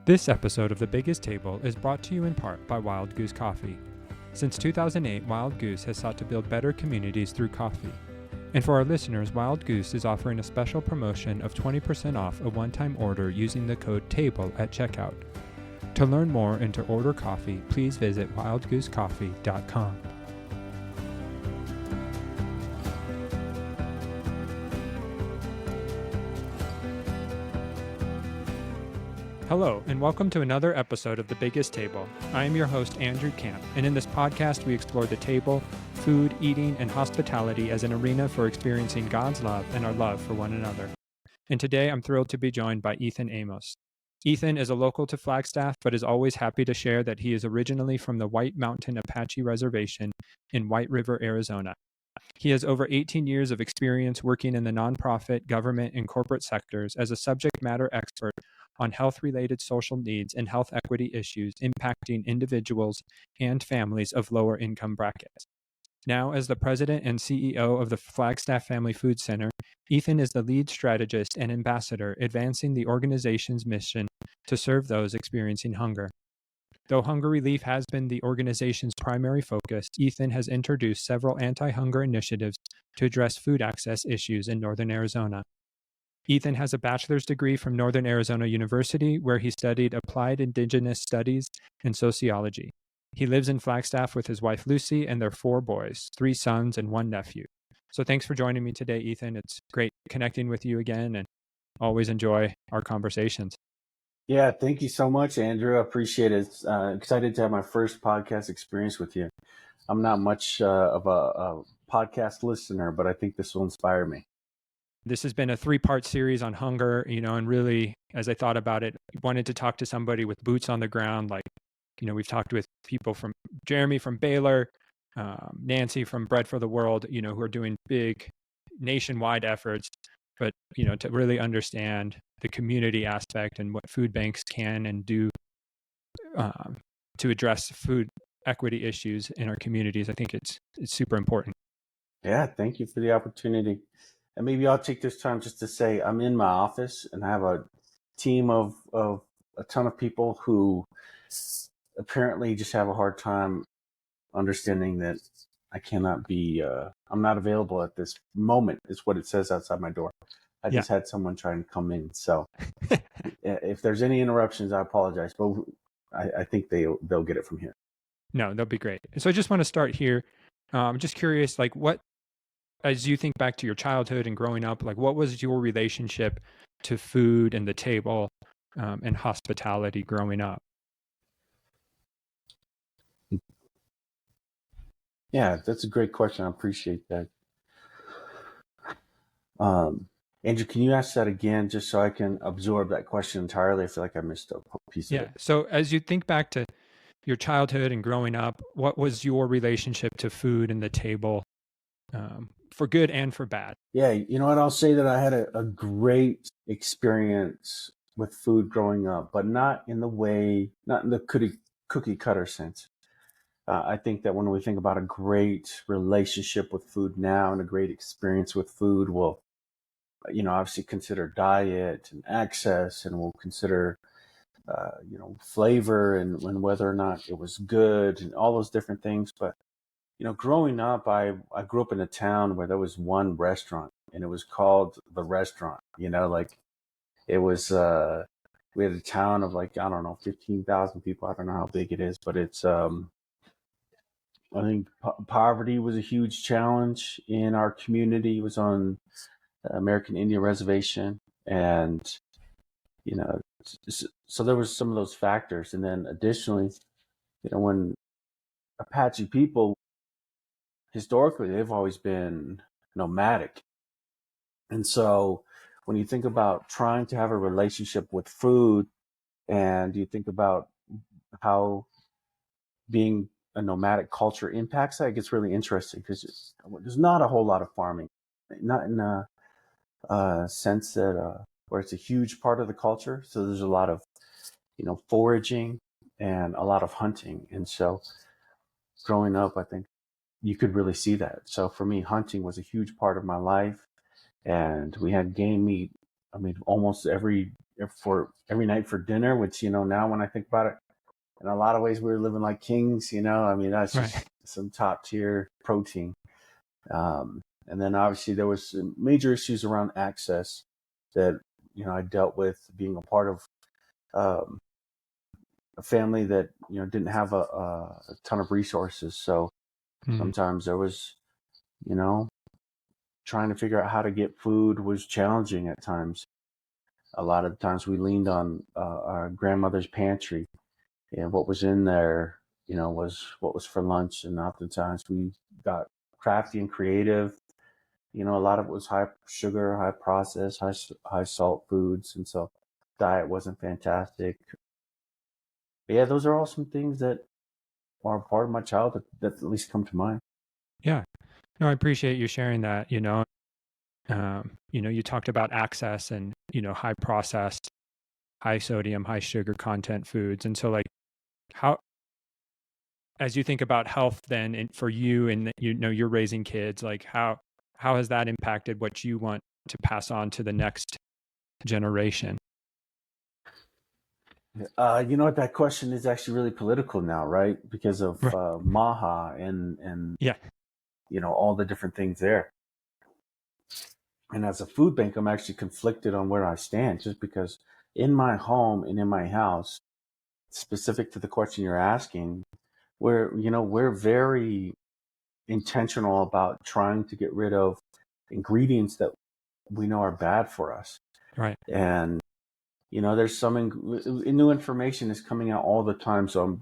This episode of The Biggest Table is brought to you in part by Wild Goose Coffee. Since 2008, Wild Goose has sought to build better communities through coffee. And for our listeners, Wild Goose is offering a special promotion of 20% off a one-time order using the code TABLE at checkout. To learn more and to order coffee, please visit wildgoosecoffee.com. Hello, and welcome to another episode of The Biggest Table. I am your host, Andrew Camp, and in this podcast, we explore the table, food, eating, and hospitality as an arena for experiencing God's love and our love for one another. And today, I'm thrilled to be joined by Ethan Amos. Ethan is a local to Flagstaff, but is always happy to share that he is originally from the White Mountain Apache Reservation in White River, Arizona. He has over 18 years of experience working in the nonprofit, government, and corporate sectors as a subject matter expert on health-related social needs and health equity issues impacting individuals and families of lower income brackets. Now, as the president and CEO of the Flagstaff Family Food Center, Ethan is the lead strategist and ambassador advancing the organization's mission to serve those experiencing hunger. Though hunger relief has been the organization's primary focus, Ethan has introduced several anti-hunger initiatives to address food access issues in northern Arizona. Ethan has a bachelor's degree from Northern Arizona University, where he studied applied indigenous studies and sociology. He lives in Flagstaff with his wife Lucy and their 4 boys, 3 sons and 1 nephew. So thanks for joining me today, Ethan. It's great connecting with you again and always enjoy our conversations. Yeah, thank you so much, Andrew. I appreciate it. Excited to have my first podcast experience with you. I'm not much of a podcast listener, but I think this will inspire me. This has been a 3-part series on hunger, and really, as I thought about it, wanted to talk to somebody with boots on the ground. Like, we've talked with people from Jeremy from Baylor, Nancy from Bread for the World, who are doing big nationwide efforts, but, to really understand the community aspect and what food banks can and do to address food equity issues in our communities. I think it's super important. Yeah, thank you for the opportunity. And maybe I'll take this time just to say I'm in my office and I have a team of a ton of people who apparently just have a hard time understanding that I cannot be, I'm not available at this moment, is what it says outside my door. I just had someone trying to come in. So if there's any interruptions, I apologize, but I think they'll get it from here. No, they'll be great. So I just want to start here. I'm just curious, like as you think back to your childhood and growing up, like what was your relationship to food and the table and hospitality growing up? Yeah, that's a great question. I appreciate that. Andrew, can you ask that again just so I can absorb that question entirely? I feel like I missed a piece of it. So as you think back to your childhood and growing up, what was your relationship to food and the table for good and for bad? Yeah, you know what? I'll say that I had a great experience with food growing up, but not in the cookie cutter sense. I think that when we think about a great relationship with food now and a great experience with food, we'll, obviously consider diet and access, and we'll consider, flavor and whether or not it was good and all those different things. But, growing up, I grew up in a town where there was one restaurant and it was called The Restaurant. It was, we had a town of 15,000 people. I don't know how big it is, but it's, I think poverty was a huge challenge in our community. It was on American Indian Reservation, and so there was some of those factors. And then additionally, when Apache people, historically, they've always been nomadic. And so when you think about trying to have a relationship with food, and you think about how being a nomadic culture impacts that, it gets really interesting because there's not a whole lot of farming, not in a sense that where it's a huge part of the culture. So there's a lot of foraging and a lot of hunting. And so growing up, I think you could really see that. So for me, hunting was a huge part of my life, and we had game meat. I mean, almost every for every night for dinner, which, now when I think about it, in a lot of ways we were living like kings, I mean, that's Right. just some top tier protein. And then obviously there was some major issues around access that, I dealt with being a part of um, a family that, didn't have a ton of resources. So Mm. sometimes there was, you know, trying to figure out how to get food was challenging at times. A lot of times we leaned on our grandmother's pantry, and what was in there, was what was for lunch. And oftentimes we got crafty and creative. A lot of it was high sugar, high processed, high salt foods, and so diet wasn't fantastic. But yeah, those are all some things that are part of my childhood that at least come to mind. Yeah. No, I appreciate you sharing that. You talked about access and, high processed, high sodium, high sugar content foods. And so like how, as you think about health then and for you and you're raising kids, like how has that impacted what you want to pass on to the next generation? You know what? That question is actually really political now, right? Because of Right. Maha and Yeah. all the different things there. And as a food bank, I'm actually conflicted on where I stand, just because in my home and in my house, specific to the question you're asking, we're very intentional about trying to get rid of ingredients that we know are bad for us. Right. And there's new information is coming out all the time. So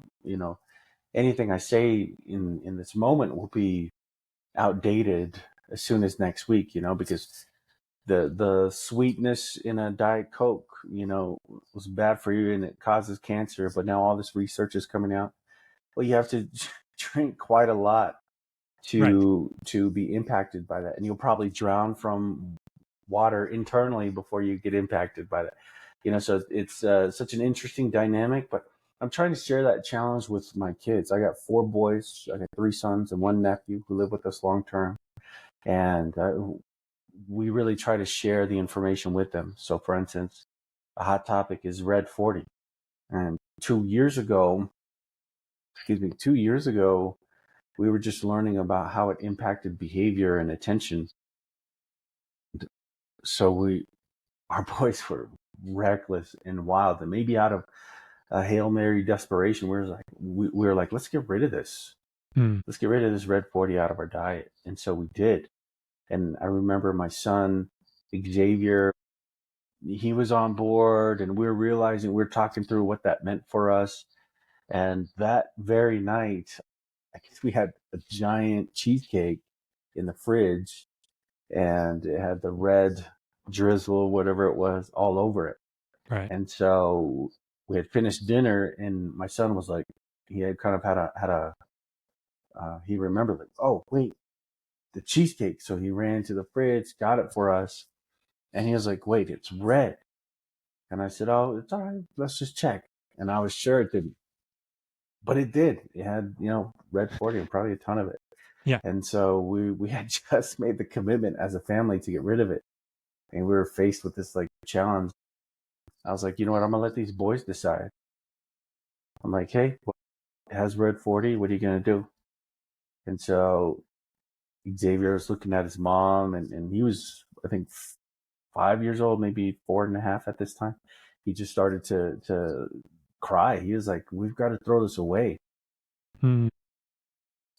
anything I say in this moment will be outdated as soon as next week, because the sweetness in a Diet Coke, was bad for you and it causes cancer. But now all this research is coming out. Well, you have to drink quite a lot Right. to be impacted by that, and you'll probably drown from water internally before you get impacted by that. So it's such an interesting dynamic. But I'm trying to share that challenge with my kids. I got 4 boys. I got 3 sons and 1 nephew who live with us long term, and we really try to share the information with them. So, for instance, a hot topic is Red 40, and 2 years ago, we were just learning about how it impacted behavior and attention. So our boys were reckless and wild, and maybe out of a Hail Mary desperation, we were like, let's get rid of this. Mm. Let's get rid of this Red 40 out of our diet. And so we did. And I remember my son, Xavier, he was on board, and we were realizing, we were talking through what that meant for us. And that very night, I guess we had a giant cheesecake in the fridge, and it had the red drizzle, whatever it was, all over it. Right. And so we had finished dinner, and my son was like, he had kind of he remembered, like, oh, wait, the cheesecake. So he ran to the fridge, got it for us, and he was like, wait, it's red. And I said, oh, it's all right, let's just check. And I was sure it didn't, but it did. It had, red 40 and probably a ton of it. Yeah. And so we had just made the commitment as a family to get rid of it. And we were faced with this like challenge. I was like, you know what? I'm going to let these boys decide. I'm like, hey, it has red 40. What are you going to do? And so Xavier was looking at his mom, and he was, I think, 5 years old, maybe 4.5 at this time. He just started to cry. He was like, we've got to throw this away. Mm.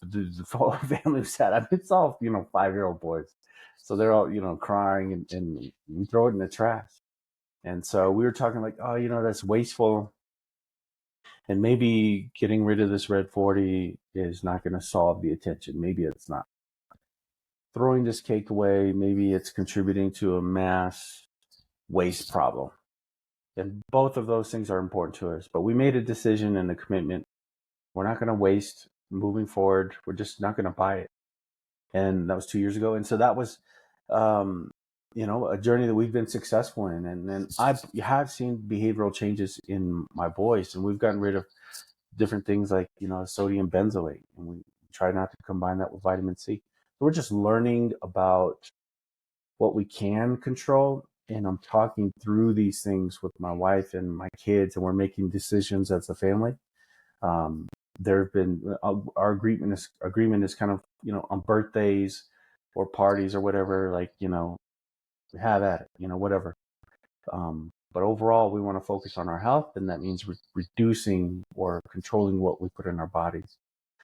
The whole family was sad. I mean, it's all, 5-year-old boys. So they're all, crying, and we throw it in the trash. And so we were talking like, oh, that's wasteful. And maybe getting rid of this red 40 is not going to solve the attention. Maybe it's not. Throwing this cake away, maybe it's contributing to a mass waste problem. And both of those things are important to us. But we made a decision and a commitment. We're not going to waste moving forward. We're just not going to buy it. And that was 2 years ago. And so that was, a journey that we've been successful in. And I have seen behavioral changes in my boys, and we've gotten rid of different things like, sodium benzoate, and we try not to combine that with vitamin C. So we're just learning about what we can control and I'm talking through these things with my wife and my kids, and we're making decisions as a family. Um, there have been our agreement is kind of, on birthdays or parties or whatever, like, have at it, whatever. But overall, we want to focus on our health, and that means reducing or controlling what we put in our bodies.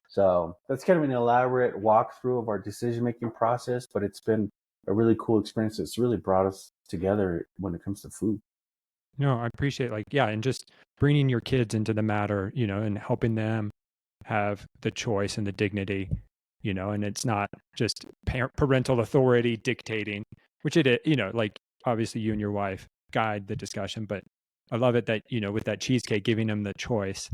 So that's kind of an elaborate walkthrough of our decision-making process, but it's been a really cool experience. It's really brought us together when it comes to food. No, I appreciate and just bringing your kids into the matter, and helping them have the choice and the dignity, and it's not just parental authority dictating, which it is, like obviously you and your wife guide the discussion, but I love it that, with that cheesecake, giving them the choice,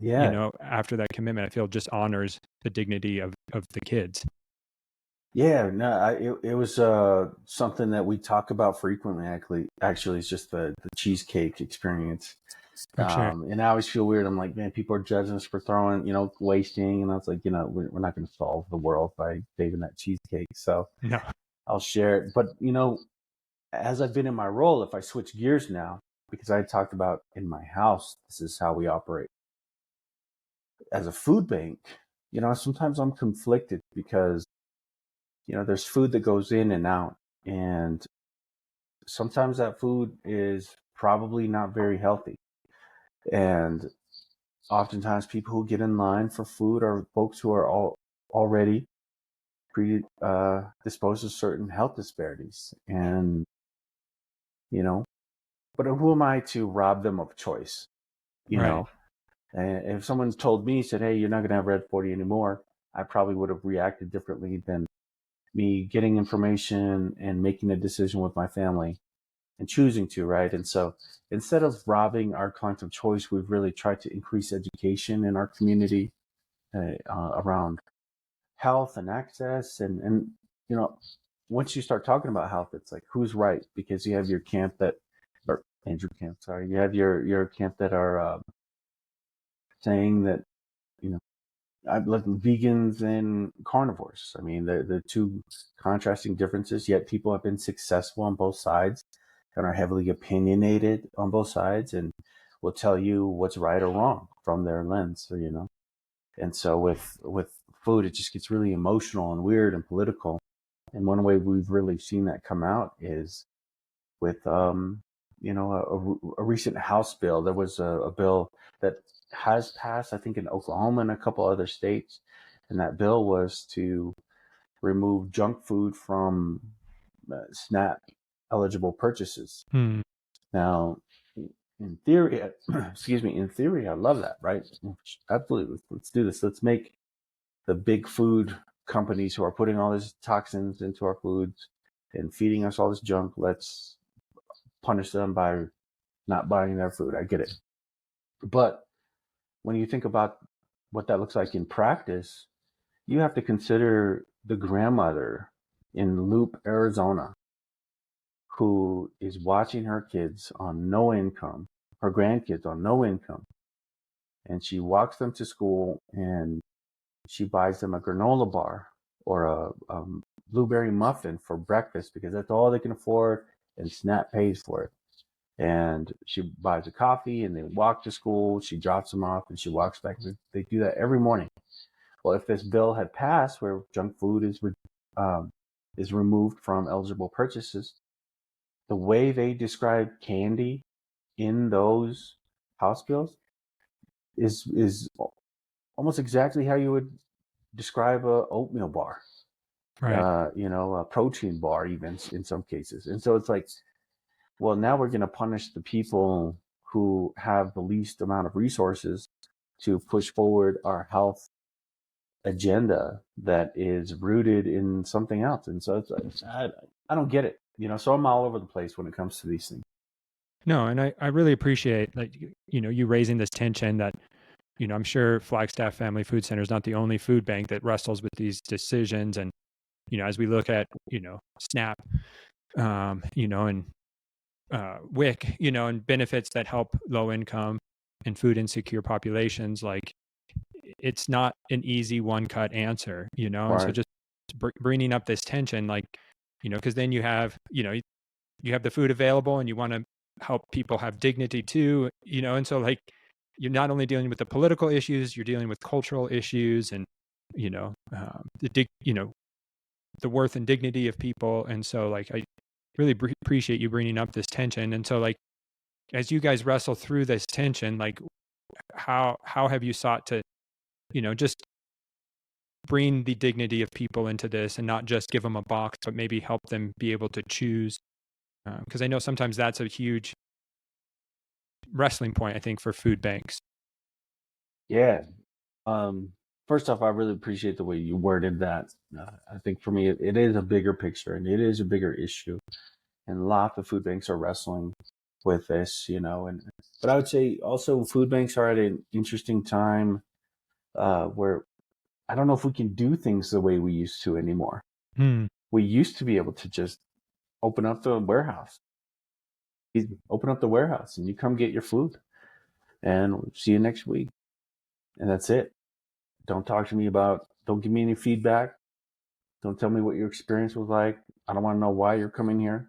Yeah, after that commitment, I feel just honors the dignity of the kids. yeah, no, it was something that we talk about frequently. Actually, it's just the cheesecake experience. For sure. And I always feel weird. I'm like, man, people are judging us for throwing, wasting. And I was like, we're not going to solve the world by saving that cheesecake. So No. I'll share it. But, as I've been in my role, if I switch gears now, because I talked about in my house, this is how we operate as a food bank. Sometimes I'm conflicted because, there's food that goes in and out. And sometimes that food is probably not very healthy. And oftentimes people who get in line for food are folks who are already predisposed to certain health disparities. And, but who am I to rob them of choice? You Right. know, and if someone told me, said, hey, you're not going to have Red 40 anymore, I probably would have reacted differently than me getting information and making a decision with my family and choosing to, right? And so instead of robbing our clients of choice, we've really tried to increase education in our community around health and access. And, you know, once you start talking about health, it's like, who's right? Because you have your camp that, or Andrew camp, sorry, you have your camp that are saying that, you know, I like vegans and carnivores. I mean, the two contrasting differences, yet people have been successful on both sides and are heavily opinionated on both sides and will tell you what's right or wrong from their lens, And so with food, it just gets really emotional and weird and political. And one way we've really seen that come out is with, a recent House bill. There was a bill that has passed, I think, in Oklahoma and a couple other states. And that bill was to remove junk food from SNAP eligible purchases. Hmm. Now, in theory, excuse me, in theory, I love that, right? Absolutely. Let's do this. Let's make the big food companies who are putting all these toxins into our foods and feeding us all this junk, let's punish them by not buying their food. I get it. But when you think about what that looks like in practice, you have to consider the grandmother in Loop, Arizona, who is watching her kids on no income, her grandkids on no income, and she walks them to school and she buys them a granola bar or a blueberry muffin for breakfast because that's all they can afford, and SNAP pays for it. And she buys a coffee and they walk to school. She drops them off and she walks back. They do that every morning. Well, if this bill had passed where junk food is removed from eligible purchases, the way they describe candy in those House bills is almost exactly how you would describe a oatmeal bar, Right. a protein bar, even in some cases. And so it's like, well, now we're going to punish the people who have the least amount of resources to push forward our health agenda that is rooted in something else. And so I don't get it, so I'm all over the place when it comes to these things. No, and I really appreciate you raising this tension that, I'm sure Flagstaff Family Food Center is not the only food bank that wrestles with these decisions. And, as we look at, SNAP, and WIC, and benefits that help low income and food insecure populations, like it's not an easy one cut answer, and so Right. just bringing up this tension, like, because then you have, you have the food available and you want to help people have dignity too, and so like you're not only dealing with the political issues, you're dealing with cultural issues and the worth and dignity of people. And so like I really appreciate you bringing up this tension. And so like as you guys wrestle through this tension, like how have you sought to just bring the dignity of people into this and not just give them a box, but maybe help them be able to choose? Because I know sometimes that's a huge wrestling point, I think, for food banks. Yeah. First off, I really appreciate the way you worded that. I think for me, it is a bigger picture and it is a bigger issue. And lots of food banks are wrestling with this, but I would say also food banks are at an interesting time where I don't know if we can do things the way we used to anymore. We used to be able to just open up the warehouse. You open up the warehouse and you come get your food and we'll see you next week. And that's it. Don't give me any feedback. Don't tell me what your experience was like. I don't want to know why you're coming here.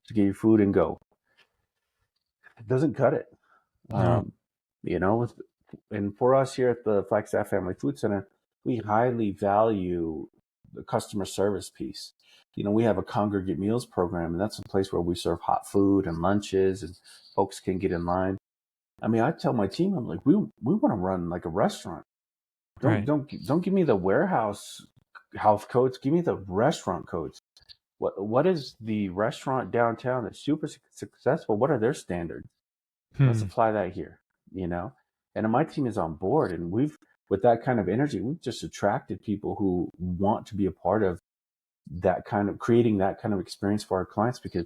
Just get your food and go. It doesn't cut it. No. And for us here at the Flagstaff Family Food Center, we highly value the customer service piece. We have a congregate meals program, and that's a place where we serve hot food and lunches, and folks can get in line. I mean, I tell my team, I'm like, we want to run like a restaurant. Don't give me the warehouse health codes. Give me the restaurant codes. What is the restaurant downtown that's super successful? What are their standards? Let's apply that here, And my team is on board, and with that kind of energy, we've just attracted people who want to be a part of that kind of creating that kind of experience for our clients because,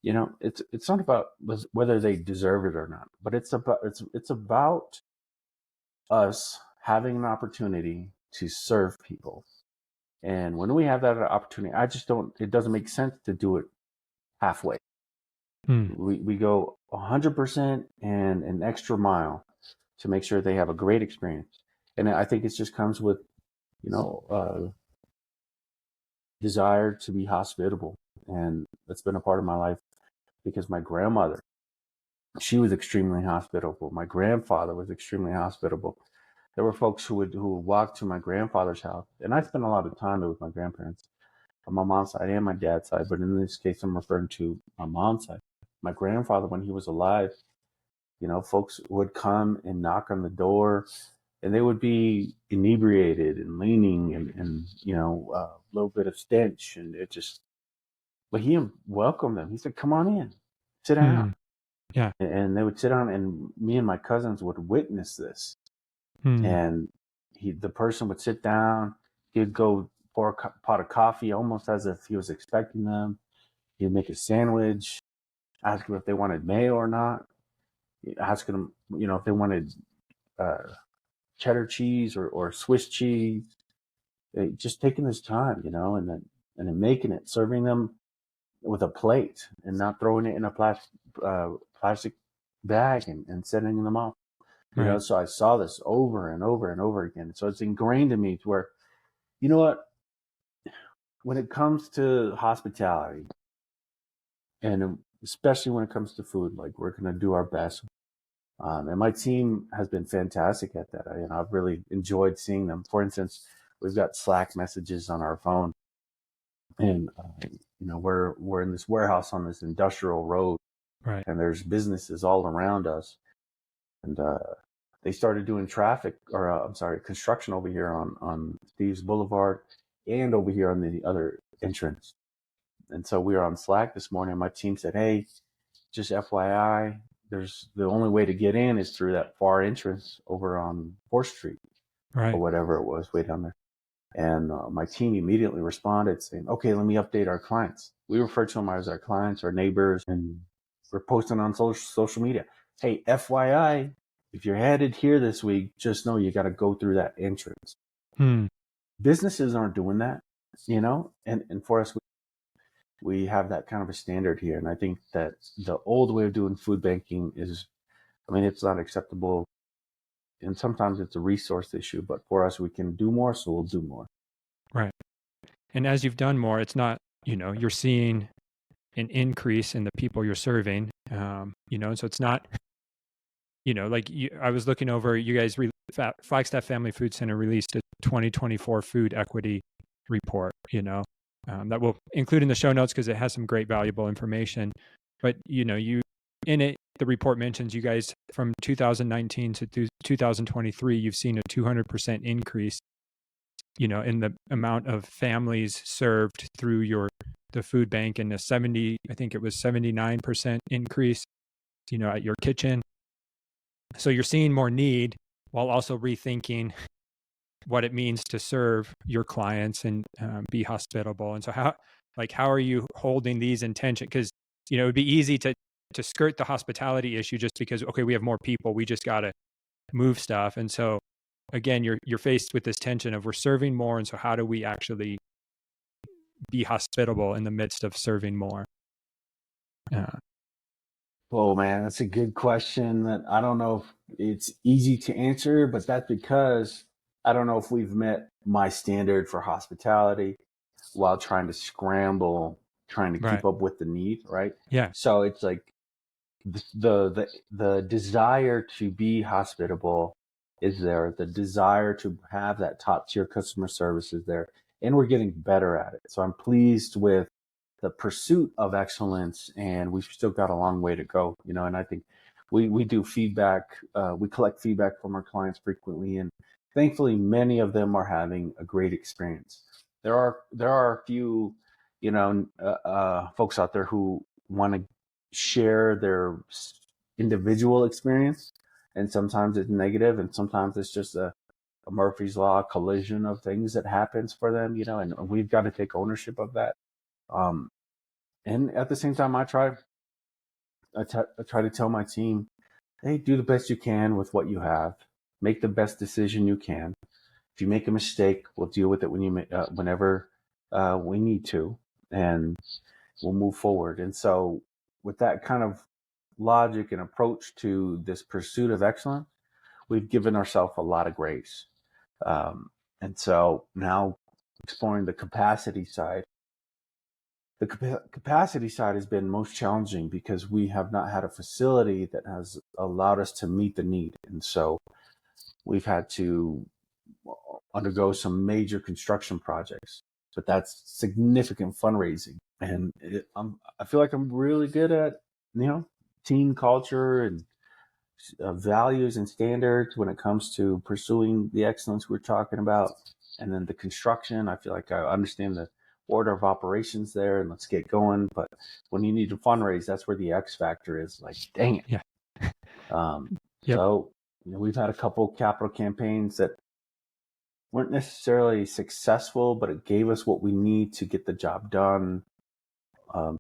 it's not about whether they deserve it or not, but it's about us having an opportunity to serve people. And when we have that opportunity, it doesn't make sense to do it halfway. We go 100% and an extra mile to make sure they have a great experience. And I think it just comes with, desire to be hospitable. And that's been a part of my life because my grandmother, she was extremely hospitable. My grandfather was extremely hospitable. There were folks who would walk to my grandfather's house, and I spent a lot of time with my grandparents on my mom's side and my dad's side, but in this case, I'm referring to my mom's side. My grandfather, when he was alive, folks would come and knock on the door, and they would be inebriated and leaning and a little bit of stench, and but he welcomed them. He said, "Come on in, sit down." Yeah. And they would sit down, and me and my cousins would witness this. And the person would sit down. He'd go pour a pot of coffee, almost as if he was expecting them. He'd make a sandwich, ask them if they wanted mayo or not. Asking them, if they wanted cheddar cheese or Swiss cheese. Just taking his time, and then making it, serving them with a plate, and not throwing it in a plastic bag and sending them off. So I saw this over and over and over again. So it's ingrained in me to where, you know what, when it comes to hospitality, and especially when it comes to food, like we're going to do our best. And my team has been fantastic at that. I've really enjoyed seeing them. For instance, we've got Slack messages on our phone, and we're in this warehouse on this industrial road, and there's businesses all around us, and they started doing construction over here on Steve's Boulevard and over here on the other entrance. And so we were on Slack this morning, and my team said, "Hey, just FYI, the only way to get in is through that far entrance over on 4th Street, or whatever it was, way down there." And my team immediately responded saying, "Okay, let me update our clients." We refer to them as our clients, our neighbors, and we're posting on social media. "Hey, FYI, if you're headed here this week, just know you got to go through that entrance." Businesses aren't doing that, and for us, we have that kind of a standard here. And I think that the old way of doing food banking it's not acceptable. And sometimes it's a resource issue, but for us, we can do more, so we'll do more. Right. And as you've done more, it's not, you're seeing an increase in the people you're serving. So it's not, I was looking over, you guys, Flagstaff Family Food Center released a 2024 food equity report, that we'll include in the show notes because it has some great valuable information. But, in it, the report mentions you guys from 2019 to 2023, you've seen a 200% increase, in the amount of families served through the food bank, and I think it was 79% increase, at your kitchen. So you're seeing more need while also rethinking what it means to serve your clients and be hospitable. And so how are you holding these in tension? Because, it would be easy to skirt the hospitality issue just because, okay, we have more people, we just got to move stuff. And so again, you're faced with this tension of we're serving more. And so how do we actually be hospitable in the midst of serving more? Oh man, that's a good question that I don't know if it's easy to answer, but that's because I don't know if we've met my standard for hospitality while trying to Right. keep up with the need, right? Yeah. So it's like the desire to be hospitable is there. The desire to have that top tier customer service is there, and we're getting better at it. So I'm pleased with the pursuit of excellence, and we've still got a long way to go, and I think we do feedback, we collect feedback from our clients frequently, and thankfully many of them are having a great experience. There are a few, folks out there who want to share their individual experience, and sometimes it's negative, and sometimes it's just a Murphy's Law collision of things that happens for them, and we've got to take ownership of that. And at the same time, I try to tell my team, hey, do the best you can with what you have. Make the best decision you can. If you make a mistake, we'll deal with it whenever we need to, and we'll move forward. And so with that kind of logic and approach to this pursuit of excellence, we've given ourselves a lot of grace. And so now exploring the capacity side. The capacity side has been most challenging because we have not had a facility that has allowed us to meet the need. And so we've had to undergo some major construction projects, but that's significant fundraising. And I feel like I'm really good at, team culture and values and standards when it comes to pursuing the excellence we're talking about. And then the construction, I feel like I understand the order of operations there, and let's get going. But when you need to fundraise, that's where the X factor is. Like, dang it. Yeah. Yep. So we've had a couple capital campaigns that weren't necessarily successful, but it gave us what we need to get the job done,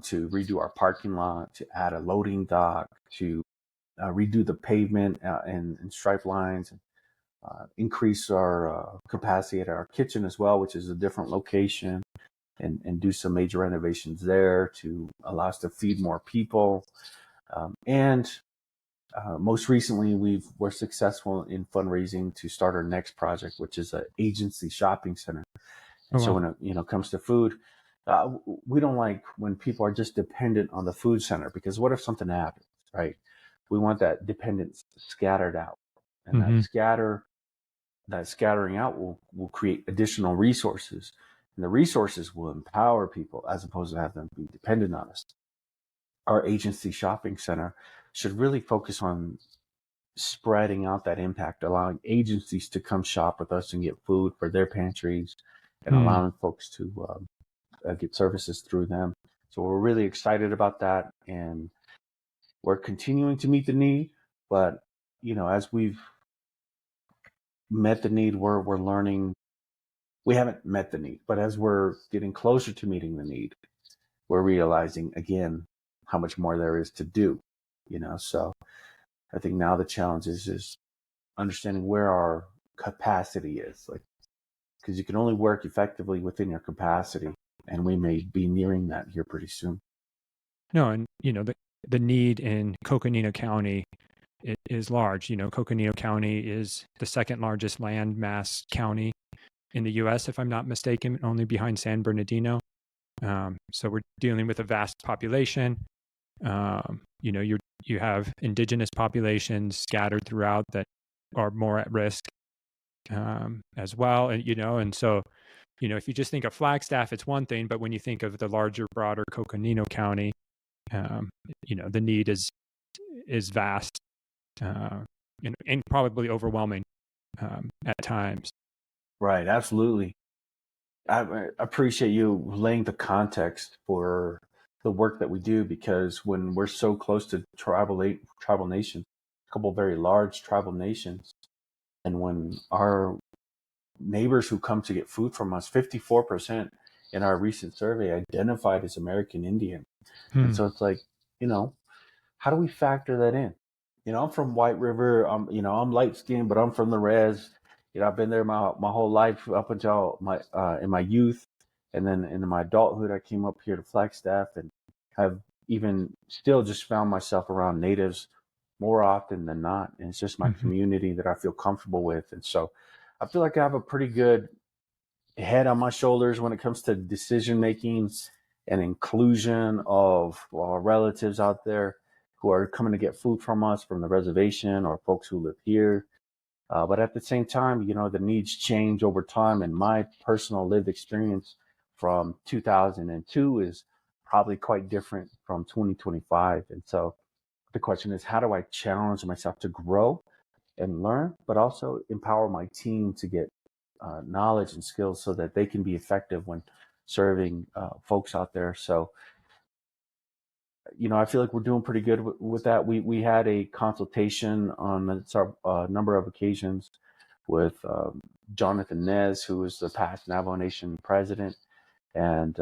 to redo our parking lot, to add a loading dock, to redo the pavement and stripe lines, increase our capacity at our kitchen as well, which is a different location, and do some major renovations there to allow us to feed more people. And most recently, we're successful in fundraising to start our next project, which is an agency shopping center. And so when it comes to food, we don't like when people are just dependent on the food center, because what if something happens, right? We want that dependence scattered out, and that scattering out will create additional resources, and the resources will empower people as opposed to have them be dependent on us. Our agency shopping center should really focus on spreading out that impact, allowing agencies to come shop with us and get food for their pantries, and allowing folks to get services through them. So we're really excited about that, and we're continuing to meet the need. But as we've met the need, we're learning. We haven't met the need, but as we're getting closer to meeting the need, we're realizing again how much more there is to do. So I think now the challenge is just understanding where our capacity is, like, because you can only work effectively within your capacity, and we may be nearing that here pretty soon. No, and the need in Coconino County is large. Coconino County is the second largest land mass county in the U.S., if I'm not mistaken, only behind San Bernardino. So we're dealing with a vast population. You have indigenous populations scattered throughout that are more at risk as well. And so, if you just think of Flagstaff, it's one thing, but when you think of the larger, broader Coconino County, the need is vast and probably overwhelming at times. Right, absolutely. I appreciate you laying the context for the work that we do, because when we're so close to tribal nations, a couple of very large tribal nations, and when our neighbors who come to get food from us, 54% in our recent survey identified as American Indian. And so it's like, you know, how do we factor that in? I'm from White River. I'm light skinned, but I'm from the res. I've been there my whole life up until my in my youth, and then in my adulthood, I came up here to Flagstaff and have even still just found myself around natives more often than not. And it's just my community that I feel comfortable with, and so I feel like I have a pretty good head on my shoulders when it comes to decision making and inclusion of relatives out there who are coming to get food from us from the reservation or folks who live here. But at the same time, the needs change over time. And my personal lived experience from 2002 is probably quite different from 2025. And so the question is, how do I challenge myself to grow and learn, but also empower my team to get knowledge and skills so that they can be effective when serving folks out there? So, I feel like we're doing pretty good with that. We had a consultation on a number of occasions with Jonathan Nez, who is the past Navajo Nation president, and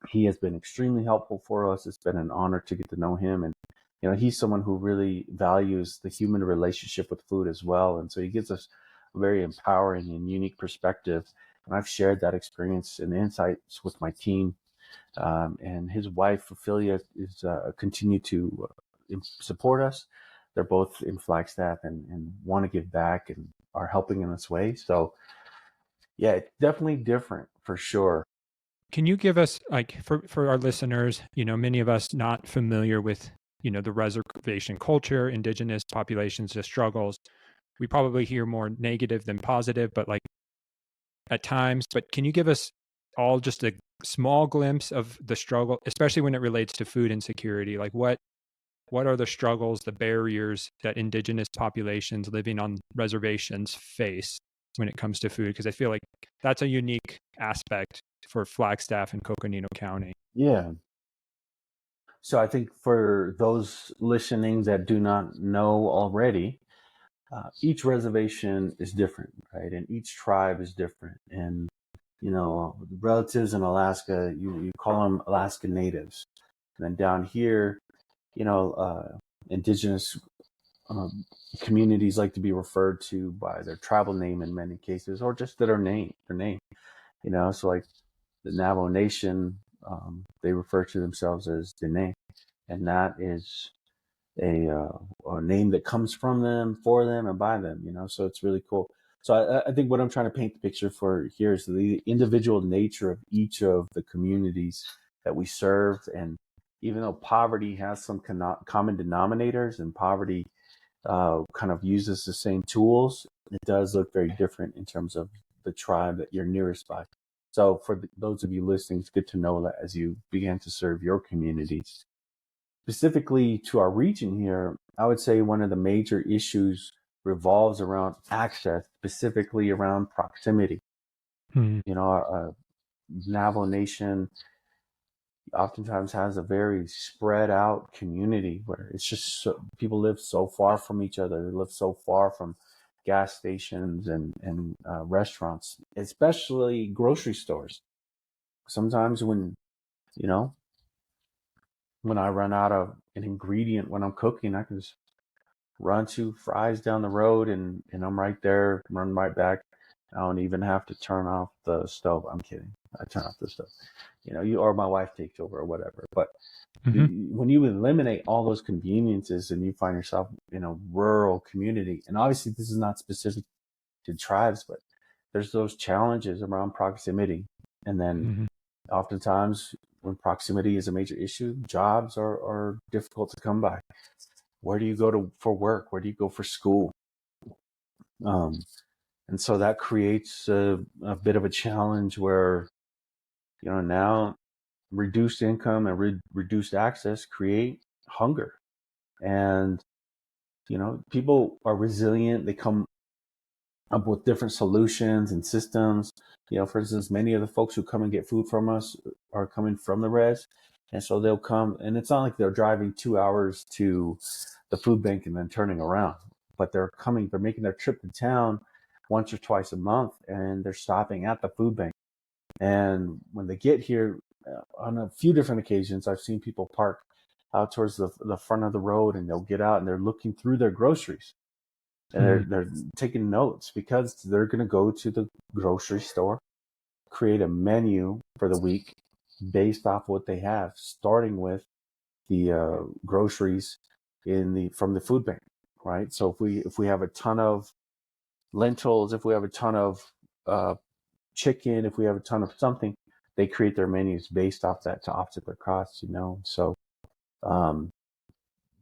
he has been extremely helpful for us. It's been an honor to get to know him, and he's someone who really values the human relationship with food as well, and so he gives us a very empowering and unique perspective. And I've shared that experience and insights with my team. And his wife, Ophelia, is continue to support us. They're both in Flagstaff and want to give back and are helping in this way. So, yeah, it's definitely different for sure. Can you give us, like, for our listeners, many of us not familiar with, the reservation culture, indigenous populations, the struggles, we probably hear more negative than positive, but like at times, but can you give us all just a small glimpse of the struggle, especially when it relates to food insecurity? Like what are the struggles, the barriers that indigenous populations living on reservations face when it comes to food? Because I feel like that's a unique aspect for Flagstaff and Coconino County. Yeah. So I think for those listening that do not know already, each reservation is different, right? And each tribe is different. And, relatives in Alaska, you call them Alaska Natives. And then down here, indigenous communities like to be referred to by their tribal name in many cases, or just their name. So like the Navajo Nation, they refer to themselves as Dene, and that is a name that comes from them, for them, and by them. So it's really cool. So I think what I'm trying to paint the picture for here is the individual nature of each of the communities that we serve. And even though poverty has some common denominators, and poverty kind of uses the same tools, it does look very different in terms of the tribe that you're nearest by. So for those of you listening, it's good to know that as you begin to serve your communities. Specifically to our region here, I would say one of the major issues revolves around access, specifically around proximity. Our Navajo Nation oftentimes has a very spread out community where it's just people live so far from each other. They live so far from gas stations and restaurants, especially grocery stores. Sometimes you know, when I run out of an ingredient when I'm cooking, I can just run 2 fries down the road and I'm right there, run right back. I don't even have to turn off the stove. I'm kidding. I turn off the stove. You or my wife takes over or whatever. But when you eliminate all those conveniences and you find yourself in a rural community, and obviously this is not specific to tribes, but there's those challenges around proximity. And then Oftentimes, when proximity is a major issue, jobs are difficult to come by. Where do you go for work? Where do you go for school? And so that creates a bit of a challenge where, now reduced income and reduced access create hunger. And, people are resilient. They come up with different solutions and systems. For instance, many of the folks who come and get food from us are coming from the res. And so they'll come, and it's not like they're driving 2 hours to the food bank and then turning around, but they're making their trip to town once or twice a month, and they're stopping at the food bank. And when they get here, on a few different occasions, I've seen people park out towards the front of the road, and they'll get out and they're looking through their groceries. And they're taking notes because they're going to go to the grocery store, create a menu for the week based off what they have, starting with the groceries from the food bank, right? So if we have a ton of lentils, if we have a ton of chicken, if we have a ton of something, they create their menus based off that to offset their costs. So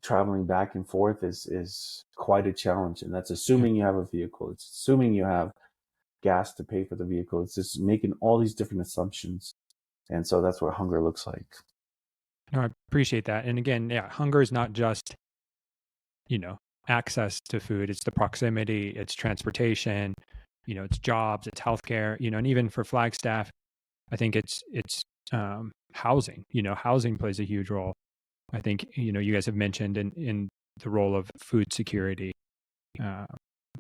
traveling back and forth is quite a challenge, and that's assuming you have a vehicle. It's assuming you have gas to pay for the vehicle. It's just making all these different assumptions, and so that's what hunger looks like. No, I appreciate that. And again, hunger is not just, access to food. It's the proximity, it's transportation, it's jobs, it's healthcare, and even for Flagstaff, I think it's housing. Housing plays a huge role. I think, you guys have mentioned in the role of food security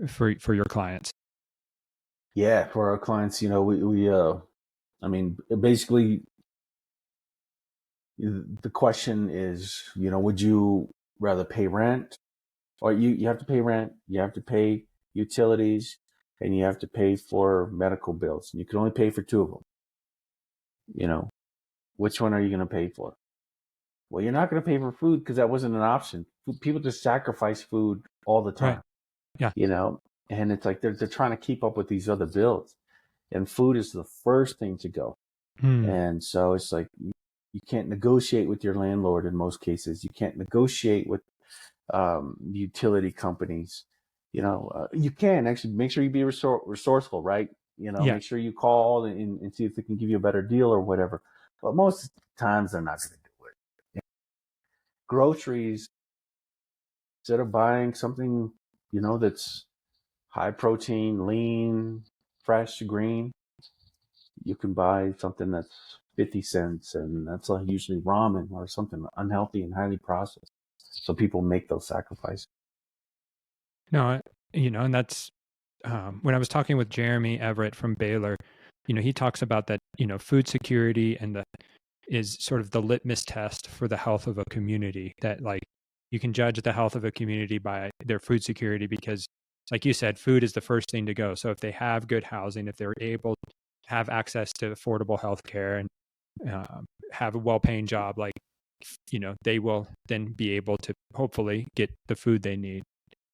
for your clients. Yeah, for our clients, basically the question is, would you rather pay rent, or you have to pay rent, you have to pay utilities, and you have to pay for medical bills, and you can only pay for two of them. Which one are you going to pay for? Well, you're not going to pay for food because that wasn't an option. People just sacrifice food all the time. Right. Yeah. And it's like they're trying to keep up with these other bills, and food is the first thing to go. And so it's like you can't negotiate with your landlord in most cases. You can't negotiate with utility companies. You can actually make sure you be resourceful, right? Make sure you call and see if they can give you a better deal or whatever. But most times they're not going to do it. Groceries, instead of buying something, that's high protein, lean, fresh, green, you can buy something that's 50 cents, and that's usually ramen or something unhealthy and highly processed. So people make those sacrifices. No, and that's when I was talking with Jeremy Everett from Baylor, he talks about that, food security and is sort of the litmus test for the health of a community, that like you can judge the health of a community by their food security because, like you said, food is the first thing to go. So if they have good housing, if they're able to have access to affordable health care and have a well-paying job, like, they will then be able to hopefully get the food they need,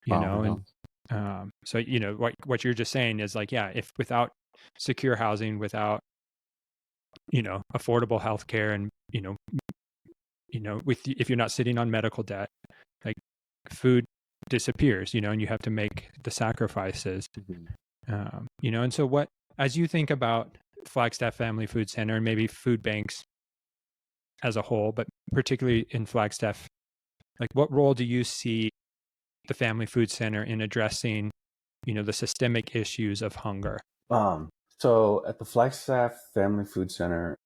so, what you're just saying is like, if without secure housing, without, affordable health care and, if you're not sitting on medical debt, like food disappears, and you have to make the sacrifices, and so as you think about Flagstaff Family Food Center and maybe food banks as a whole, but particularly in Flagstaff, like what role do you see the Family Food Center in addressing, the systemic issues of hunger? So at the Flagstaff Family Food Center,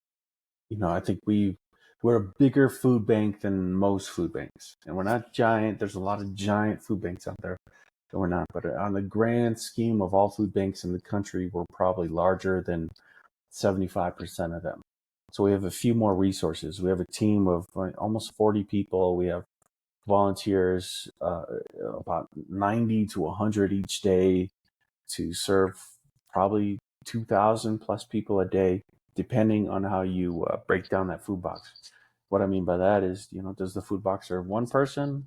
I think we're a bigger food bank than most food banks, and we're not giant. There's a lot of giant food banks out there that we're not, but on the grand scheme of all food banks in the country, we're probably larger than 75% of them. So we have a few more resources. We have a team of almost 40 people. We have volunteers, about 90 to 100 each day, to serve probably 2,000 plus people a day, depending on how you break down that food box. What I mean by that is, does the food box serve one person,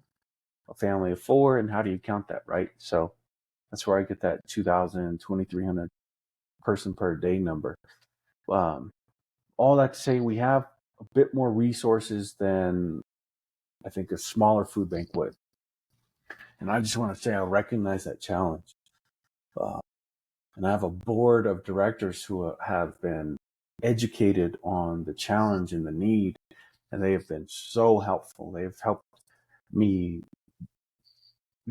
a family of four, and how do you count that, right? So that's where I get that 2,000, 2,300 person per day number. all that to say, we have a bit more resources than I think a smaller food bank would. And I just want to say I recognize that challenge. Uh, and I have a board of directors who have been educated on the challenge and the need, and they have been so helpful. They've helped me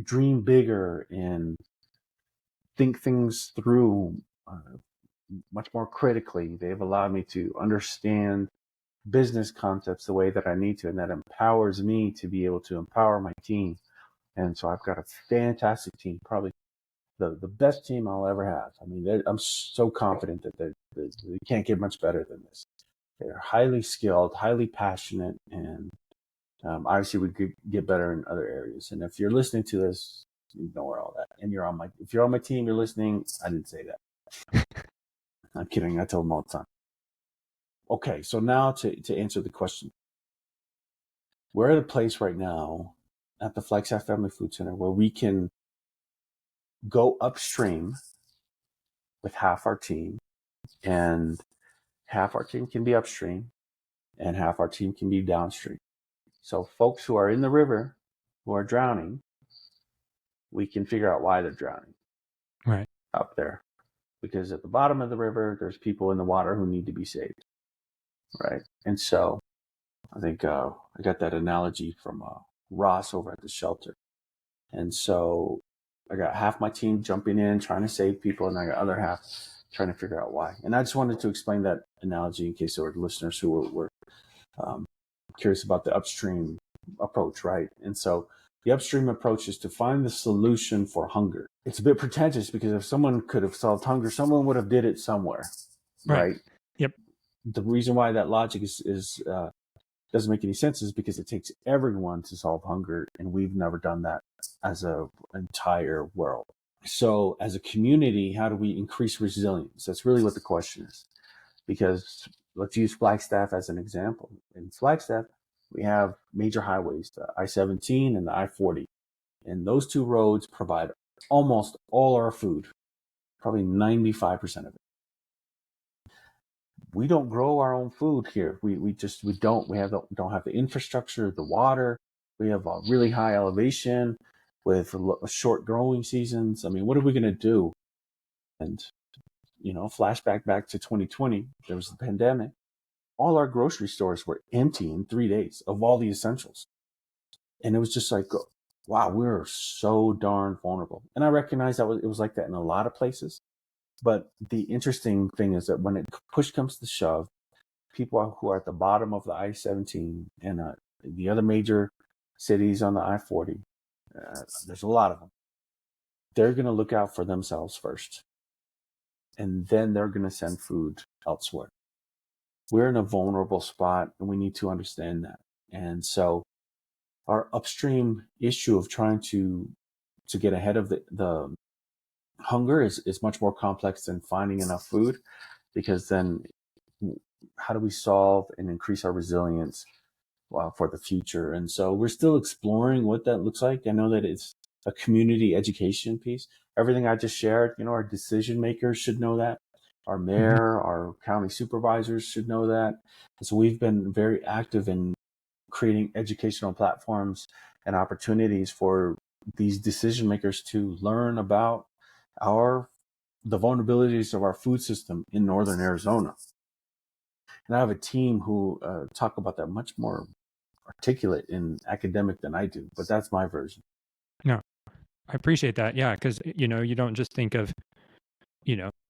dream bigger and think things through much more critically. They've allowed me to understand business concepts the way that I need to, and that empowers me to be able to empower my team. And so I've got a fantastic team, probably the best team I'll ever have. I mean, I'm so confident that they can't get much better than this. They're highly skilled, highly passionate, and obviously we could get better in other areas. And if you're listening to this, you know all that. And if you're on my team, you're listening. I didn't say that. I'm kidding. I tell them all the time. Okay, so now to answer the question, we're at a place right now at the Flagstaff Family Food Center where we can go upstream with half our team, and half our team can be upstream, and half our team can be downstream. So folks who are in the river who are drowning, we can figure out why they're drowning Right. up there. Because at the bottom of the river, there's people in the water who need to be saved, right? And so I think I got that analogy from Ross over at the shelter. And so I got half my team jumping in, trying to save people, and I got other half trying to figure out why. And I just wanted to explain that analogy in case there were listeners who were curious about the upstream approach, right? And so the upstream approach is to find the solution for hunger. It's a bit pretentious because if someone could have solved hunger, someone would have did it somewhere, right? Yep. The reason why that logic is doesn't make any sense is because it takes everyone to solve hunger, and we've never done that as an entire world. So as a community, how do we increase resilience? That's really what the question is. Because let's use Flagstaff as an example. In Flagstaff, we have major highways, the I-17 and the I-40. And those two roads provide almost all our food, probably 95% of it. We don't grow our own food here. We don't have the infrastructure, the water. We have a really high elevation with short growing seasons. I mean, what are we going to do? And flashback back to 2020, there was the pandemic. All our grocery stores were empty in 3 days of all the essentials. And it was just like, wow, we're so darn vulnerable. And I recognize that it was like that in a lot of places. But the interesting thing is that when push comes to shove, people who are at the bottom of the I-17 and the other major cities on the I-40, there's a lot of them. They're going to look out for themselves first. And then they're going to send food elsewhere. We're in a vulnerable spot, and we need to understand that. And so our upstream issue of trying to get ahead of the hunger is much more complex than finding enough food, because then how do we solve and increase our resilience for the future? And so we're still exploring what that looks like. I know that it's a community education piece. Everything I just shared, our decision makers should know that. Our mayor, our county supervisors should know that. And so we've been very active in creating educational platforms and opportunities for these decision makers to learn about the vulnerabilities of our food system in northern Arizona. And I have a team who talk about that much more articulate and academic than I do, but that's my version. No, I appreciate that. Yeah, because you don't just think of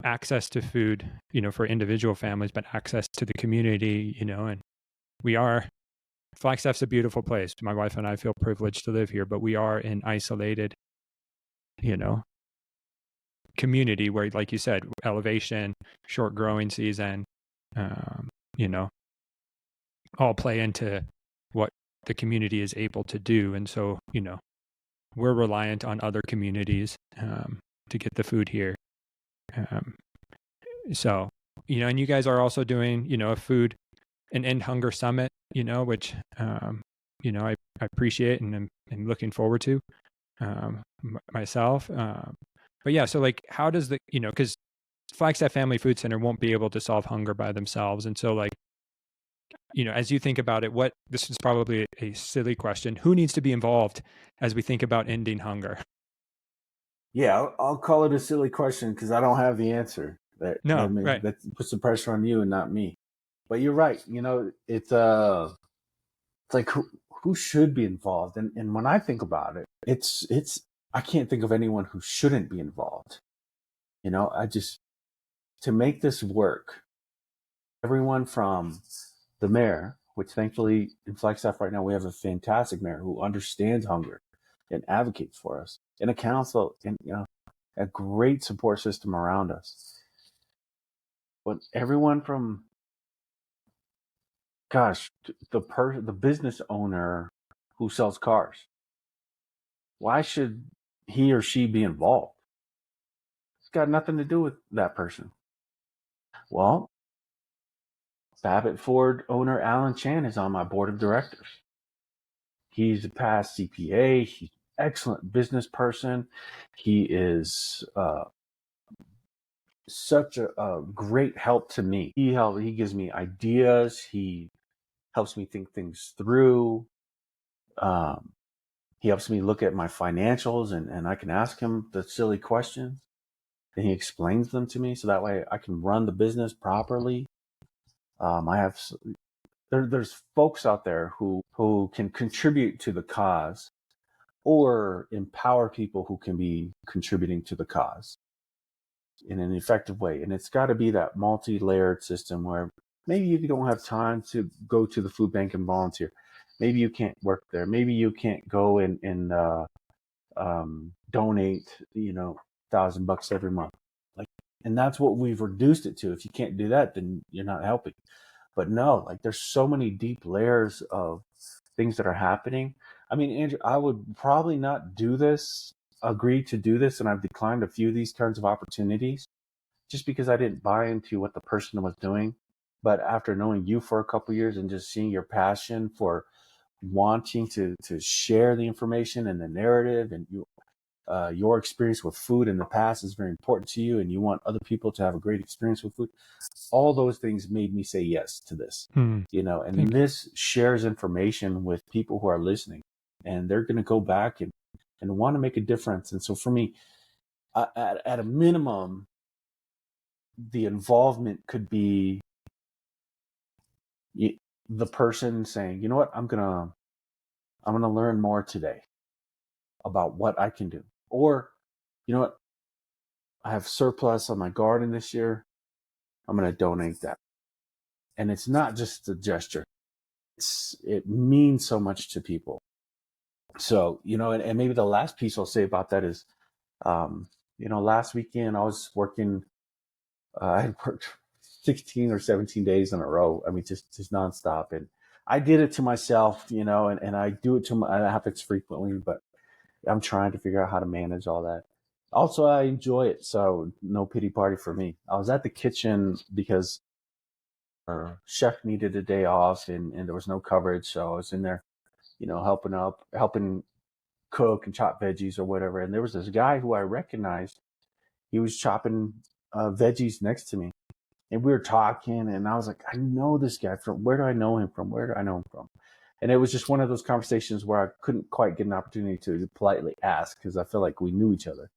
access to food, for individual families, but access to the community, and Flagstaff's a beautiful place. My wife and I feel privileged to live here, but we are an isolated, community where, like you said, elevation, short growing season, all play into what the community is able to do. And so, we're reliant on other communities to get the food here. So, and you guys are also doing, an End Hunger Summit, which, I appreciate and I'm looking forward to myself. But yeah, so like, how does because Flagstaff Family Food Center won't be able to solve hunger by themselves. And so, like, as you think about it, this is probably a silly question. Who needs to be involved as we think about ending hunger? Yeah, I'll call it a silly question because I don't have the answer. No, right. That puts the pressure on you and not me. But you're right. It's like who should be involved, and when I think about it, it's I can't think of anyone who shouldn't be involved. I just to make this work, everyone from the mayor, which thankfully in Flagstaff right now we have a fantastic mayor who understands hunger and advocates for us, and a council, and a great support system around us. But everyone from, gosh, the business owner who sells cars, why should he or she be involved? It's got nothing to do with that person. Well, Babbitt Ford owner Alan Chan is on my board of directors. He's a past CPA. He's an excellent business person. He is such a great help to me. He gives me ideas. He helps me think things through. He helps me look at my financials, and I can ask him the silly questions, and he explains them to me so that way I can run the business properly. There's folks out there who can contribute to the cause or empower people who can be contributing to the cause in an effective way. And it's got to be that multi-layered system where maybe you don't have time to go to the food bank and volunteer. Maybe you can't work there. Maybe you can't go and donate, $1,000 every month. And that's what we've reduced it to. If you can't do that, then you're not helping. But no, there's so many deep layers of things that are happening. I mean, Andrew, I would probably not agree to do this, and I've declined a few of these kinds of opportunities just because I didn't buy into what the person was doing. But after knowing you for a couple of years and just seeing your passion for wanting to share the information and the narrative, and your experience with food in the past is very important to you, and you want other people to have a great experience with food. All those things made me say yes to this, and this shares information with people who are listening, and they're going to go back and want to make a difference. And so for me, at a minimum, the involvement could be the person saying, you know what, I'm going to learn more today about what I can do. Or, you know what, I have surplus on my garden this year. I'm going to donate that. And it's not just a gesture. It means so much to people. So, and maybe the last piece I'll say about that is, last weekend I was working, I had worked 16 or 17 days in a row. I mean, just nonstop. And I did it to myself, and I do it it happens frequently, but I'm trying to figure out how to manage all that. Also, I enjoy it, so no pity party for me. I was at the kitchen because our chef needed a day off, and there was no coverage, so I was in there, helping cook and chop veggies or whatever. And there was this guy who I recognized. He was chopping veggies next to me, and we were talking, and I was like, I know this guy from, where do I know him from? Where do I know him from? And it was just one of those conversations where I couldn't quite get an opportunity to politely ask because I feel like we knew each other.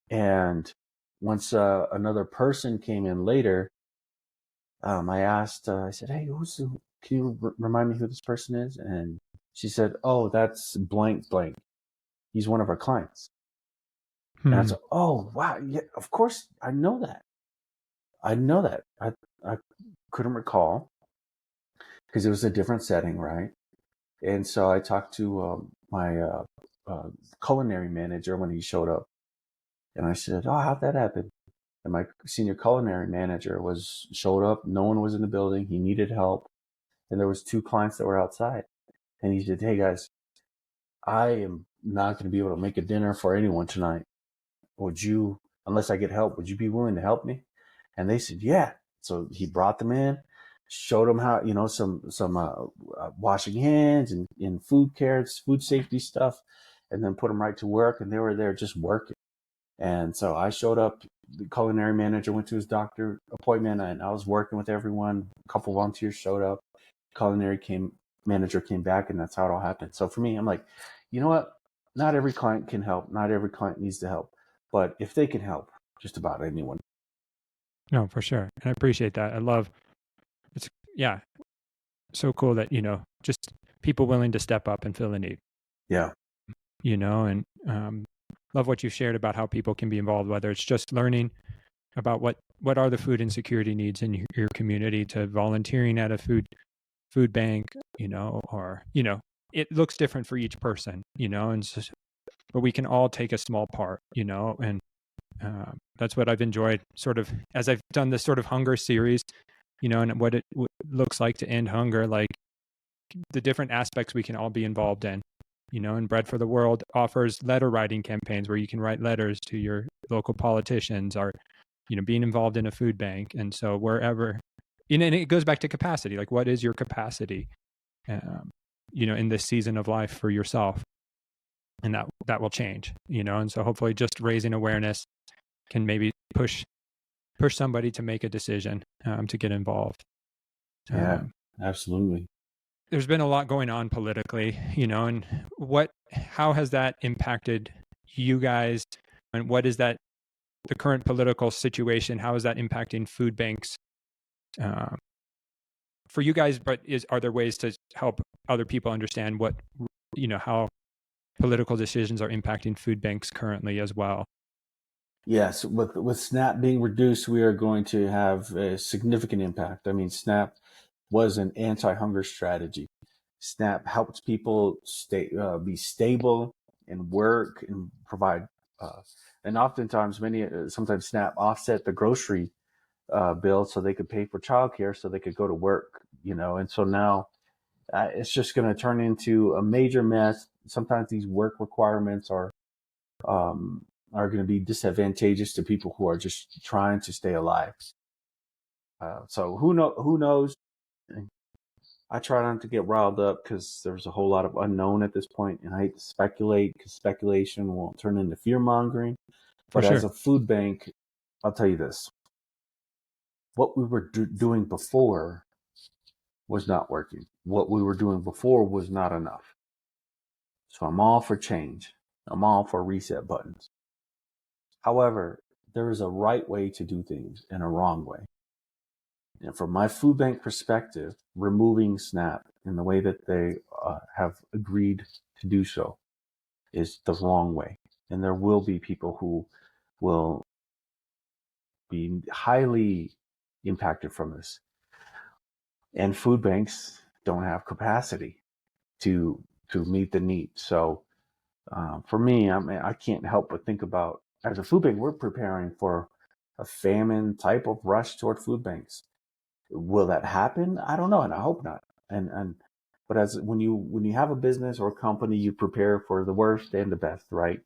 And once another person came in later, I asked, I said, hey, can you remind me who this person is? And she said, oh, that's blank blank. He's one of our clients. And I said, oh, wow. Yeah, of course. I know that. I couldn't recall because it was a different setting, right? And so I talked to my culinary manager when he showed up. And I said, oh, how'd that happen? And my senior culinary manager showed up. No one was in the building. He needed help. And there was 2 clients that were outside. And he said, hey, guys, I am not going to be able to make a dinner for anyone tonight. Unless I get help, would you be willing to help me? And they said, yeah. So he brought them in, showed them how, some washing hands and food care, food safety stuff, and then put them right to work. And they were there just working. And so I showed up. The culinary manager went to his doctor appointment, and I was working with everyone. A couple volunteers showed up. Manager came back, and that's how it all happened. So for me, I'm like, you know what? Not every client can help. Not every client needs to help. But if they can help, just about anyone. No, for sure. And I appreciate that. It's, yeah, so cool that, just people willing to step up and fill a need. Yeah. And love what you shared about how people can be involved, whether it's just learning about what are the food insecurity needs in your community, to volunteering at a food bank, or, it looks different for each person, and but we can all take a small part, and that's what I've enjoyed sort of as I've done this sort of hunger series, and what it looks like to end hunger, like the different aspects we can all be involved in. And Bread for the World offers letter writing campaigns where you can write letters to your local politicians, or, being involved in a food bank. And so wherever, and it goes back to capacity, like what is your capacity, in this season of life for yourself? And that will change, and so hopefully just raising awareness can maybe push somebody to make a decision, to get involved. Yeah, absolutely. There's been a lot going on politically, and how has that impacted you guys? And what is the current political situation? How is that impacting food banks for you guys? But are there ways to help other people understand how political decisions are impacting food banks currently as well? Yes, with SNAP being reduced, we are going to have a significant impact. I mean, SNAP was an anti-hunger strategy. SNAP helped people be stable and work and provide, and oftentimes sometimes SNAP offset the grocery bill so they could pay for childcare so they could go to work, And so now it's just going to turn into a major mess. Sometimes these work requirements are going to be disadvantageous to people who are just trying to stay alive. So who knows? I try not to get riled up because there's a whole lot of unknown at this point, and I hate to speculate because speculation will turn into fear mongering. But as a food bank, I'll tell you this: what we were doing before was not working. What we were doing before was not enough. So I'm all for change. I'm all for reset buttons. However, there is a right way to do things and a wrong way. And from my food bank perspective, removing SNAP in the way that they have agreed to do so is the wrong way. And there will be people who will be highly impacted from this. And food banks don't have capacity to meet the need. So for me, I can't help but think about, as a food bank, we're preparing for a famine type of rush toward food banks. Will that happen? I don't know, and I hope not. But when you have a business or a company, you prepare for the worst and the best, right?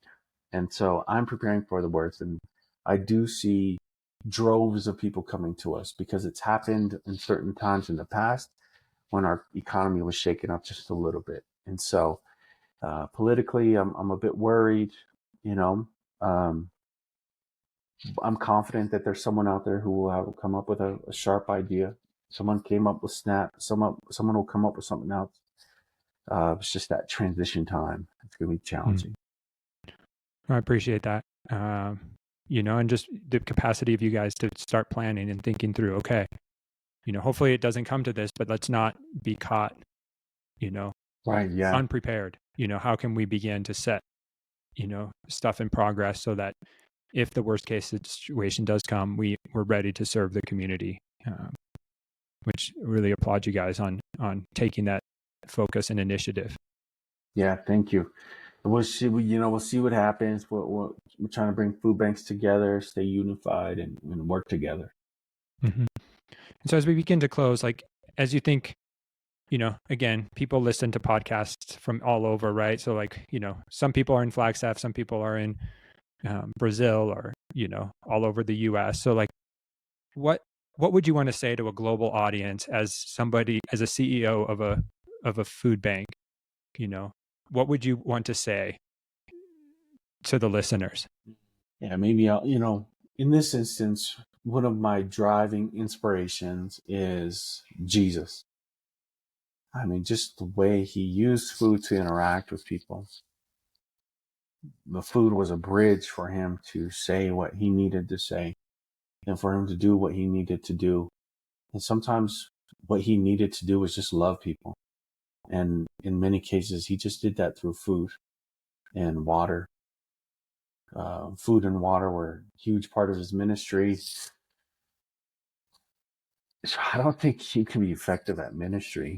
And so I'm preparing for the worst, and I do see droves of people coming to us because it's happened in certain times in the past when our economy was shaken up just a little bit. And so politically, I'm a bit worried. I'm confident that there's someone out there who will come up with a sharp idea. Someone came up with Snap. Someone will come up with something else. It's just that transition time. It's going to be challenging. I appreciate that. And just the capacity of you guys to start planning and thinking through, okay, hopefully it doesn't come to this, but let's not be caught, right, yeah, unprepared. How can we begin to set, stuff in progress so that if the worst case situation does come, we're ready to serve the community, which really applaud you guys on taking that focus and initiative. Yeah, thank you. We'll see what happens. We're trying to bring food banks together, stay unified, and work together. Mm-hmm. And so as we begin to close, like, as you think, again, people listen to podcasts from all over, right? So like, some people are in Flagstaff, some people are in Brazil, or, all over the US. So like, what would you want to say to a global audience as a CEO of a food bank? What would you want to say to the listeners? Yeah, maybe I'll, in this instance, one of my driving inspirations is Jesus. I mean, just the way he used food to interact with people. The food was a bridge for him to say what he needed to say and for him to do what he needed to do. And sometimes what he needed to do was just love people. And in many cases, he just did that through food and water. Food and water were a huge part of his ministry. So I don't think you can be effective at ministry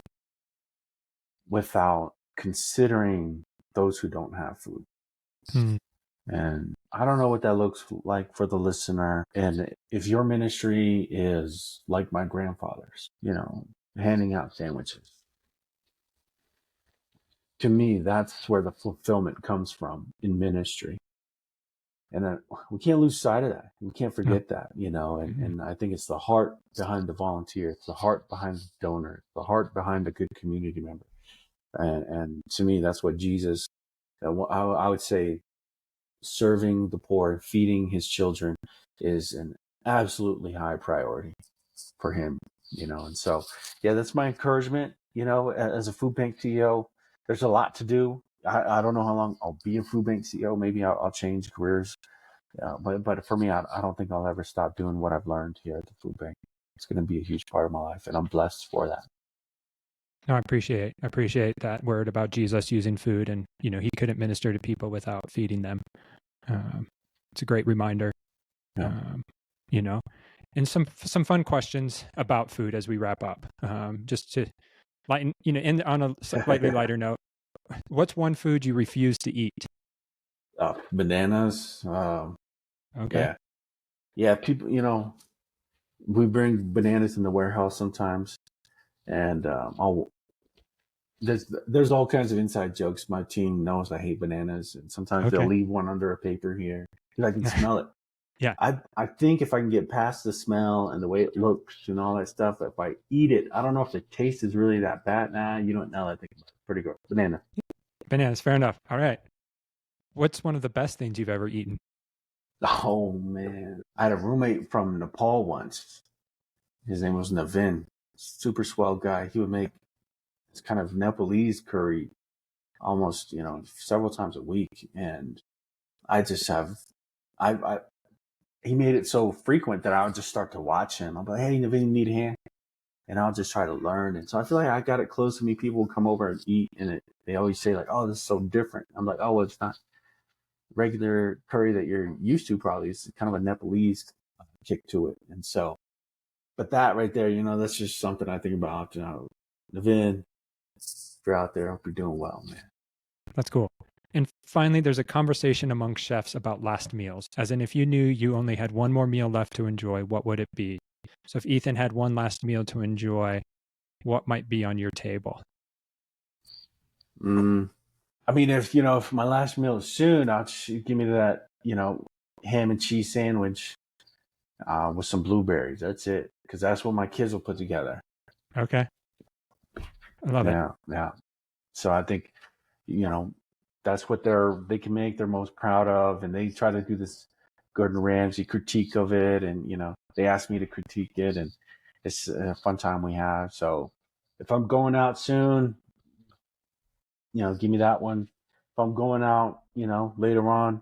without considering those who don't have food. Hmm. And I don't know what that looks like for the listener. And if your ministry is like my grandfather's, handing out sandwiches, to me, that's where the fulfillment comes from in ministry. And we can't lose sight of that. We can't No. forget that, and I think it's the heart behind the volunteer. It's the heart behind the donor, the heart behind a good community member. And to me, that's what Jesus, I would say, serving the poor and feeding his children is an absolutely high priority for him, and so, yeah, that's my encouragement, as a food bank CEO. There's a lot to do. I don't know how long I'll be a food bank CEO. Maybe I'll change careers. But for me, I don't think I'll ever stop doing what I've learned here at the food bank. It's going to be a huge part of my life, and I'm blessed for that. No, I appreciate that word about Jesus using food, and he couldn't minister to people without feeding them. It's a great reminder. Yeah. You know, and some fun questions about food as we wrap up. Just to lighten, on a slightly lighter note, what's one food you refuse to eat? Bananas. Okay. Yeah. People, we bring bananas in the warehouse sometimes, and there's all kinds of inside jokes. My team knows I hate bananas, and sometimes they'll Okay. leave one under a paper here because I can smell it. Yeah. I think if I can get past the smell and the way it looks and all that stuff, if I eat it, I don't know if the taste is really that bad. Nah, you don't know. I think it's pretty good. Banana. Bananas. Fair enough. All right. What's one of the best things you've ever eaten? Oh man, I had a roommate from Nepal once. His name was Navin. Super swell guy. He would make this kind of Nepalese curry almost, several times a week, and I just have, I he made it so frequent that I would just start to watch him. I'm like, hey, Navin, you need a hand? And I'll just try to learn. And so I feel like I got it close to me. People will come over and eat, and they always say like, "Oh, this is so different." I'm like, "Oh, well, it's not regular curry that you're used to. Probably it's kind of a Nepalese kick to it." And so, but that right there, that's just something I think about. Navin, if you're out there, I hope you're doing well, man. That's cool. And finally, there's a conversation among chefs about last meals, as in if you knew you only had one more meal left to enjoy, what would it be? So if Ethan had one last meal to enjoy, what might be on your table? I mean, if my last meal is soon, give me that, ham and cheese sandwich with some blueberries. That's it, because that's what my kids will put together. Okay. I love it. Yeah. So I think, that's what they can make their most proud of, and they try to do this Gordon Ramsay critique of it, and they ask me to critique it, and it's a fun time we have. So if I'm going out soon, give me that one. If I'm going out, later on,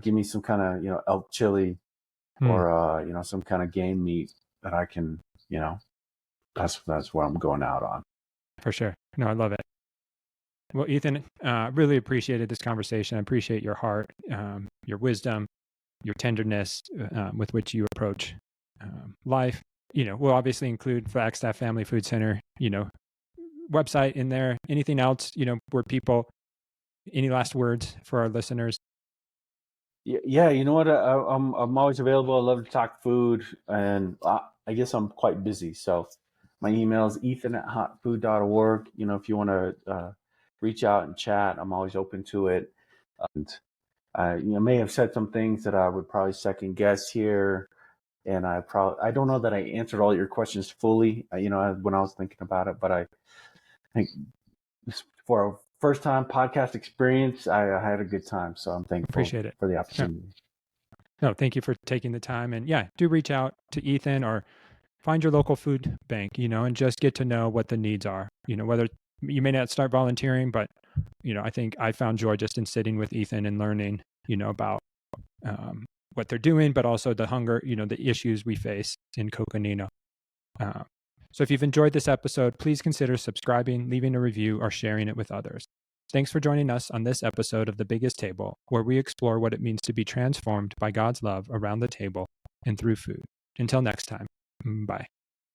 give me some kind of, elk chili or, some kind of game meat that I can, that's what I'm going out on. For sure. No, I love it. Well, Ethan, really appreciated this conversation. I appreciate your heart, your wisdom, your tenderness with which you approach life. We'll obviously include Flagstaff Family Food Center, website in there. Anything else, where people, any last words for our listeners? Yeah, you know what? I'm always available. I love to talk food, and I guess I'm quite busy. So my email is ethan@hotfood.org. If you want to reach out and chat, I'm always open to it. And I may have said some things that I would probably second guess here, and I don't know that I answered all your questions fully. When I was thinking about it, but I think for a first time podcast experience, I had a good time. So I'm thankful Appreciate it. for the Yeah. opportunity. No, thank you for taking the time. And yeah, do reach out to Ethan or find your local food bank, and just get to know what the needs are. Whether you may not start volunteering, but, I think I found joy just in sitting with Ethan and learning, about what they're doing, but also the hunger, the issues we face in Coconino. So if you've enjoyed this episode, please consider subscribing, leaving a review, or sharing it with others. Thanks for joining us on this episode of The Biggest Table, where we explore what it means to be transformed by God's love around the table and through food. Until next time, bye.